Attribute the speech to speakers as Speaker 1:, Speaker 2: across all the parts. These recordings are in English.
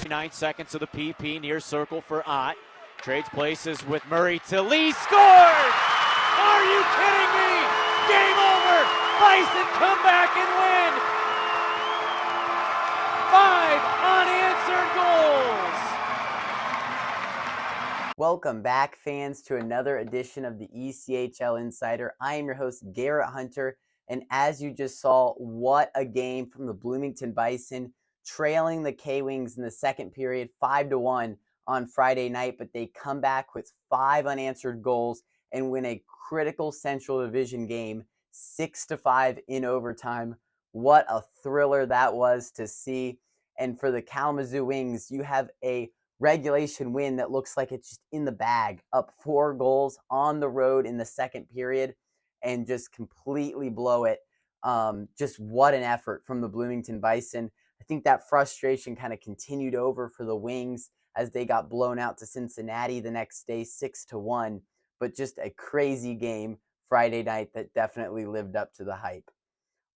Speaker 1: 39 seconds of the PP, near circle for Ott. Trades places with Murray to Lee, scores! Are you kidding me? Game over! Bison come back and win! 5 unanswered goals!
Speaker 2: Welcome back, fans, to another edition of the ECHL Insider. I am your host, Garrett Hunter, and as you just saw, what a game from the Bloomington Bison, trailing the K-Wings in the second period 5-1 on Friday night, but they come back with 5 unanswered goals and win a critical Central Division game 6-5 in overtime. What a thriller that was to see. And for the Kalamazoo Wings, you have a regulation win that looks like it's just in the bag, up 4 goals on the road in the second period and just completely blow it. Just what an effort from the Bloomington Bison. I think that frustration kind of continued over for the Wings as they got blown out to Cincinnati the next day 6-1, but just a crazy game Friday night that definitely lived up to the hype.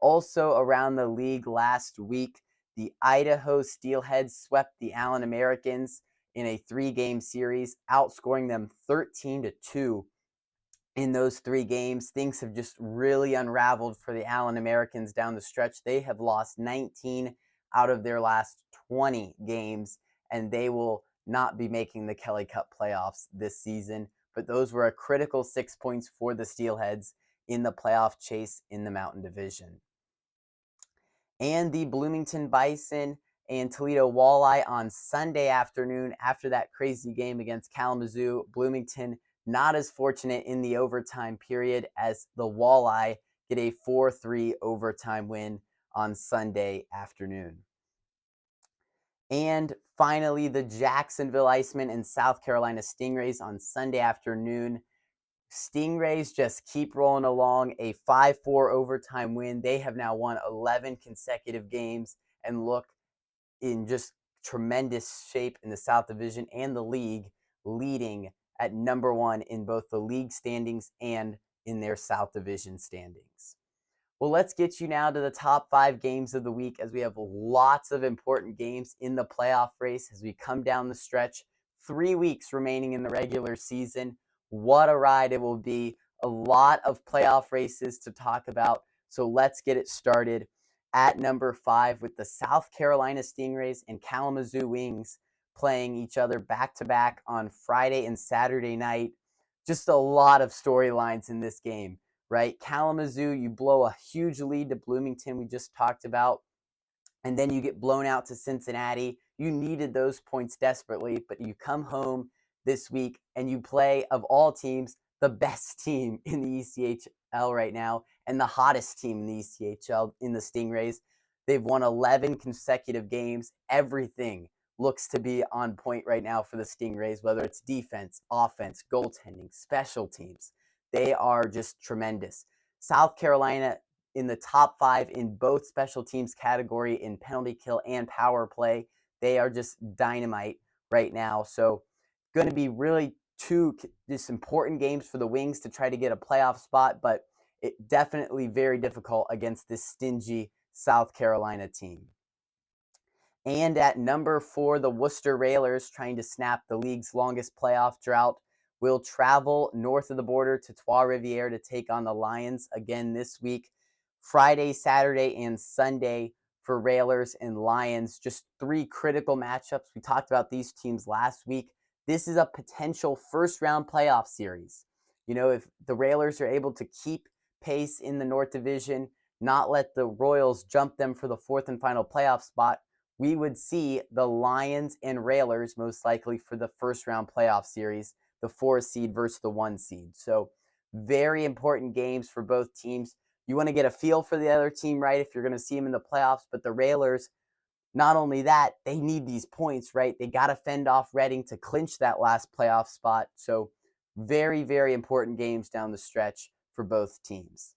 Speaker 2: Also around the league last week, the Idaho Steelheads swept the Allen Americans in a 3-game series, outscoring them 13-2 in those 3 games. Things have just really unraveled for the Allen Americans down the stretch. They have lost 19 out of their last 20 games, and they will not be making the Kelly Cup playoffs this season. But those were a critical 6 points for the Steelheads in the playoff chase in the Mountain Division. And the Bloomington Bison and Toledo Walleye on Sunday afternoon after that crazy game against Kalamazoo. Bloomington not as fortunate in the overtime period as the Walleye get a 4-3 overtime win on Sunday afternoon. And finally, the Jacksonville Icemen and South Carolina Stingrays on Sunday afternoon. Stingrays just keep rolling along, a 5-4 overtime win. They have now won 11 consecutive games and look in just tremendous shape in the South Division and the league, leading at number 1 in both the league standings and in their South Division standings. Well, let's get you now to the top 5 games of the week as we have lots of important games in the playoff race as we come down the stretch. 3 weeks remaining in the regular season. What a ride it will be. A lot of playoff races to talk about. So let's get it started at number 5 with the South Carolina Stingrays and Kalamazoo Wings playing each other back-to-back on Friday and Saturday night. Just a lot of storylines in this game, right? Kalamazoo, you blow a huge lead to Bloomington, we just talked about, and then you get blown out to Cincinnati. You needed those points desperately, but you come home this week and you play, of all teams, the best team in the ECHL right now and the hottest team in the ECHL in the Stingrays. They've won 11 consecutive games. Everything looks to be on point right now for the Stingrays, whether it's defense, offense, goaltending, special teams. They are just tremendous. South Carolina in the top 5 in both special teams category in penalty kill and power play. They are just dynamite right now. So going to be really 2 just important games for the Wings to try to get a playoff spot, but it definitely very difficult against this stingy South Carolina team. And at number 4, the Worcester Railers, trying to snap the league's longest playoff drought, will travel north of the border to Trois-Rivières to take on the Lions again this week. Friday, Saturday, and Sunday for Railers and Lions. Just 3 critical matchups. We talked about these teams last week. This is a potential first-round playoff series. You know, if the Railers are able to keep pace in the North Division, not let the Royals jump them for the 4th and final playoff spot, we would see the Lions and Railers most likely for the first-round playoff series, the 4 seed versus the 1 seed. So very important games for both teams. You want to get a feel for the other team, right, if you're going to see them in the playoffs, but the Railers, not only that, they need these points, right? They got to fend off Reading to clinch that last playoff spot. So very, very important games down the stretch for both teams.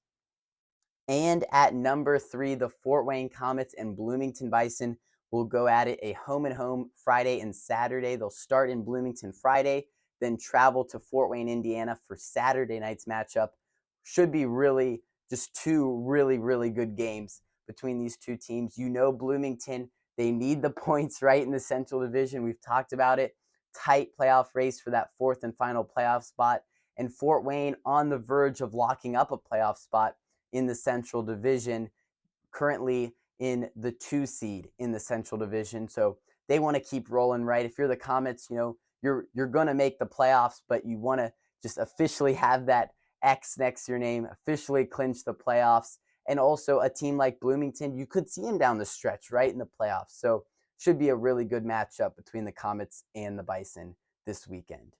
Speaker 2: And at number 3, the Fort Wayne Komets and Bloomington Bison will go at it a home-and-home Friday and Saturday. They'll start in Bloomington Friday, then travel to Fort Wayne, Indiana for Saturday night's matchup. Should be really just 2 really, really good games between these 2 teams. You know Bloomington They need the points right in the Central Division. We've talked about it. Tight playoff race for that fourth and final playoff spot. And Fort Wayne on the verge of locking up a playoff spot in the Central Division, currently in the 2 seed in the Central Division. So they want to keep rolling, right? If you're the Comets, you're going to make the playoffs, but you want to just officially have that X next to your name, officially clinch the playoffs. And also a team like Bloomington, you could see them down the stretch, right, in the playoffs. So should be a really good matchup between the Comets and the Bison this weekend.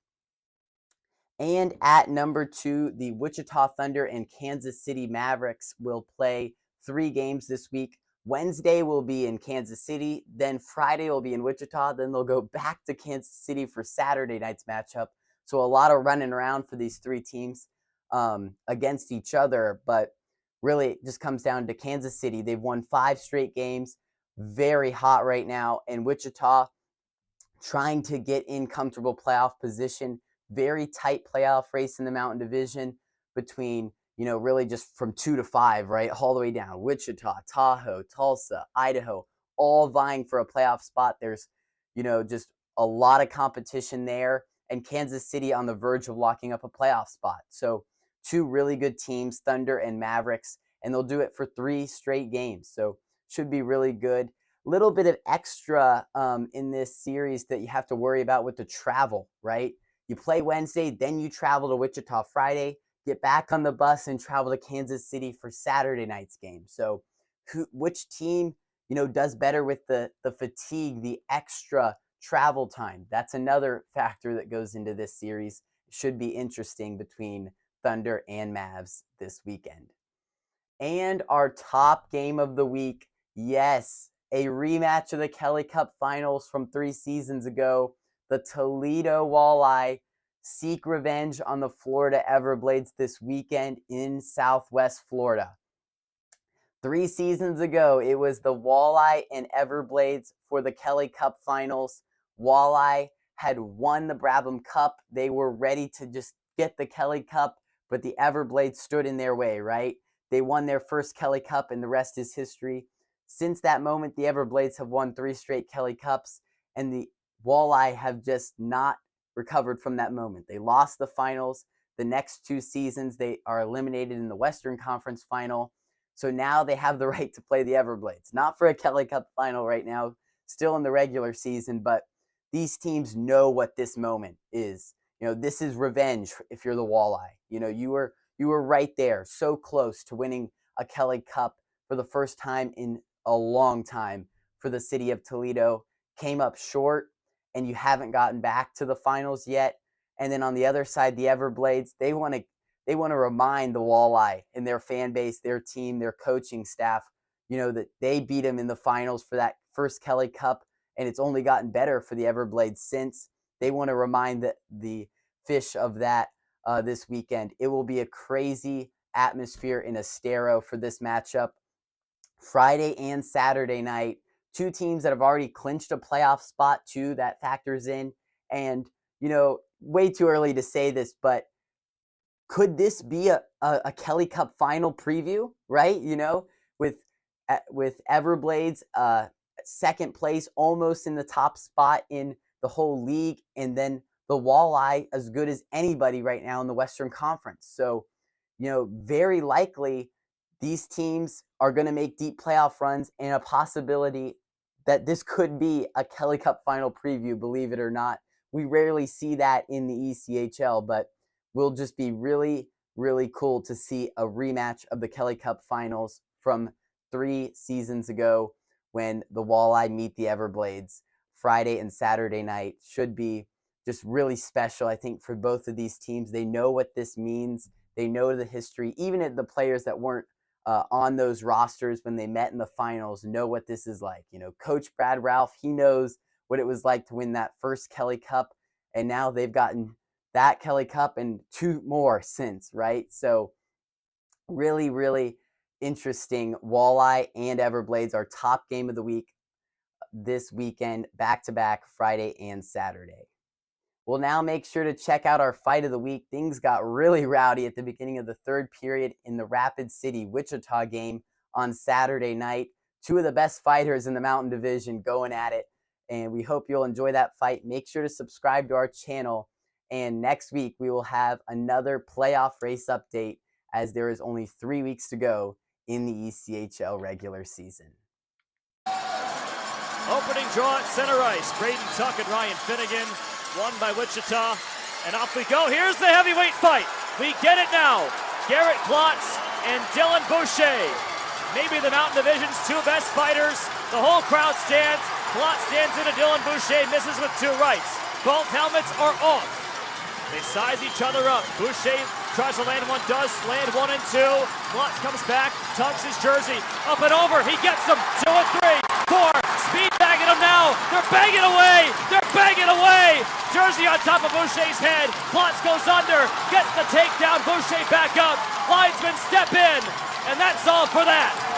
Speaker 2: And at number 2, the Wichita Thunder and Kansas City Mavericks will play 3 games this week. Wednesday will be in Kansas City, then Friday will be in Wichita, then they'll go back to Kansas City for Saturday night's matchup. So a lot of running around for these 3 teams against each other, but really it just comes down to Kansas City. They've won 5 straight games, very hot right now, and Wichita trying to get in comfortable playoff position. Very tight playoff race in the Mountain Division between, really just from 2 to 5, right? All the way down. Wichita, Tahoe, Tulsa, Idaho, all vying for a playoff spot. There's, just a lot of competition there. And Kansas City on the verge of locking up a playoff spot. So 2 really good teams, Thunder and Mavericks, and they'll do it for 3 straight games. So should be really good. Little bit of extra in this series that you have to worry about with the travel, right? You play Wednesday, then you travel to Wichita Friday, get back on the bus and travel to Kansas City for Saturday night's game. So which team, does better with the fatigue, the extra travel time? That's another factor that goes into this series. It should be interesting between Thunder and Mavs this weekend. And our top game of the week, yes, a rematch of the Kelly Cup Finals from 3 seasons ago. The Toledo Walleye seek revenge on the Florida Everblades this weekend in Southwest Florida. 3 seasons ago, it was the Walleye and Everblades for the Kelly Cup Finals. Walleye had won the Brabham Cup. They were ready to just get the Kelly Cup, but the Everblades stood in their way, right? They won their first Kelly Cup, and the rest is history. Since that moment, the Everblades have won 3 straight Kelly Cups, and the Walleye have just not recovered from that moment. They lost the finals. The next 2 seasons, they are eliminated in the Western Conference Final. So now they have the right to play the Everblades. Not for a Kelly Cup Final right now, still in the regular season, but these teams know what this moment is. This is revenge if you're the Walleye. You were right there, so close to winning a Kelly Cup for the first time in a long time for the city of Toledo. Came up short, and you haven't gotten back to the finals yet. And then on the other side, the Everblades, they want to remind the Walleye and their fan base, their team, their coaching staff, that they beat them in the finals for that first Kelly Cup, and it's only gotten better for the Everblades since. They want to remind the fish of that this weekend. It will be a crazy atmosphere in Estero for this matchup. Friday and Saturday night, 2 teams that have already clinched a playoff spot too, that factors in. And, way too early to say this, but could this be a Kelly Cup final preview, right? With Everblades, second place, almost in the top spot in the whole league, and then the Walleye as good as anybody right now in the Western Conference. So, very likely these teams are going to make deep playoff runs, and a possibility that this could be a Kelly Cup final preview, believe it or not. We rarely see that in the ECHL, but will just be really, really cool to see a rematch of the Kelly Cup Finals from 3 seasons ago when the Walleye meet the Everblades. Friday and Saturday night should be just really special, I think, for both of these teams. They know what this means. They know the history. Even if the players that weren't on those rosters when they met in the finals know what this is like. Coach Brad Ralph, he knows what it was like to win that first Kelly Cup, and now they've gotten that Kelly Cup and 2 more since, right? So really, really interesting. Walleye and Everblades, our top game of the week this weekend, back-to-back Friday and Saturday. We'll now make sure to check out our fight of the week. Things got really rowdy at the beginning of the 3rd period in the Rapid City Wichita game on Saturday night. two of the best fighters in the Mountain Division going at it. And we hope you'll enjoy that fight. Make sure to subscribe to our channel. And next week, we will have another playoff race update, as there is only 3 weeks to go in the ECHL regular season.
Speaker 3: Opening draw at center ice. Braden Tuck and Ryan Finnegan, won by Wichita. And off we go. Here's the heavyweight fight. We get it now. Garrett Klotz and Dylan Boucher. Maybe the Mountain Division's two best fighters. The whole crowd stands. Klotz stands into Dylan Boucher, misses with two rights. Both helmets are off. They size each other up. Boucher tries to land one, does land 1 and 2. Klotz comes back, tugs his jersey, up and over. He gets them. 2 and 3, 4. Speed bagging him now. They're banging away. They're banging away. Jersey on top of Boucher's head. Klotz goes under, gets the takedown. Boucher back up. Linesmen step in, and that's all for that.